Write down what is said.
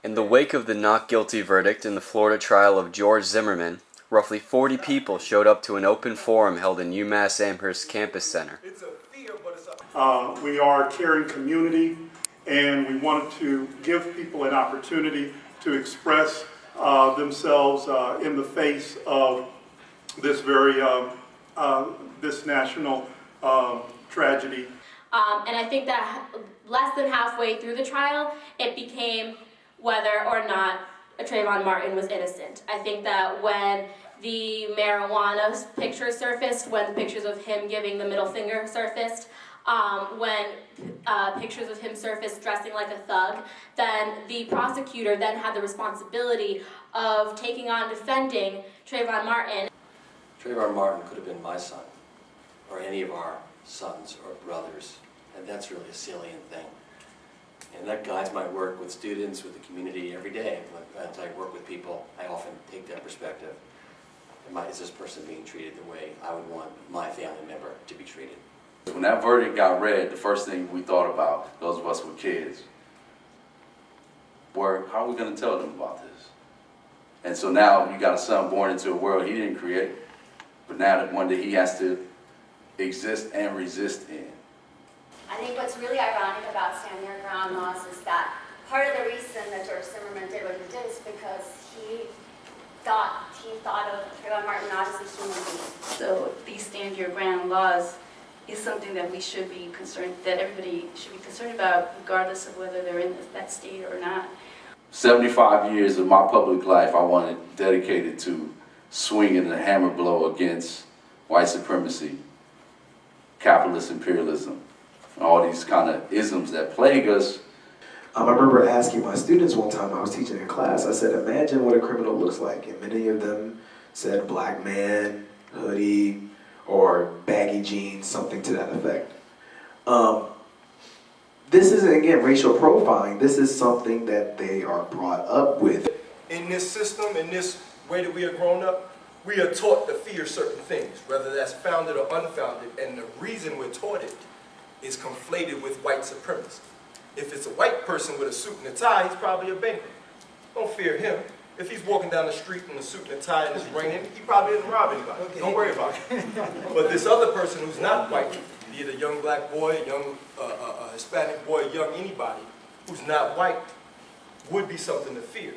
In the wake of the not guilty verdict in the Florida trial of George Zimmerman, roughly 40 people showed up to an open forum held in UMass Amherst Campus Center. We are a caring community, and we wanted to give people an opportunity to express themselves in the face of this this national tragedy. And I think that less than halfway through the trial, it became whether or not Trayvon Martin was innocent. I think that when the marijuana pictures surfaced, when the pictures of him giving the middle finger surfaced, when pictures of him surfaced dressing like a thug, then the prosecutor then had the responsibility of taking on defending Trayvon Martin. Trayvon Martin could have been my son, or any of our sons or brothers, and that's really a salient thing. And that guides my work with students, with the community every day. As I work with people, I often take that perspective. Is this person being treated the way I would want my family member to be treated? When that verdict got read, the first thing we thought about, those of us with kids, were how are we going to tell them about this? And so now you got a son born into a world he didn't create, but now that one day he has to exist and resist in. I think what's really ironic about Stand Your Ground laws is that part of the reason that George Zimmerman did what he did is because he thought of Trayvon Martin not as a human being. So these Stand Your Ground laws is something that we should be concerned, that everybody should be concerned about, regardless of whether they're in that state or not. 75 years of my public life I wanted dedicated to swinging the hammer blow against white supremacy, capitalist imperialism, and all these kind of isms that plague us. I remember asking my students one time, I was teaching in class, I said, imagine what a criminal looks like. And many of them said black man, hoodie, or baggy jeans, something to that effect. This isn't, again, racial profiling. This is something that they are brought up with. In this system, in this way that we are grown up, we are taught to fear certain things, whether that's founded or unfounded, and the reason we're taught it is conflated with white supremacy. If it's a white person with a suit and a tie, he's probably a banker. Don't fear him. If he's walking down the street in a suit and a tie and it's raining, he probably didn't rob anybody. Okay. Don't worry about it. But this other person who's not white, be it a young black boy, a young Hispanic boy, young anybody who's not white, would be something to fear.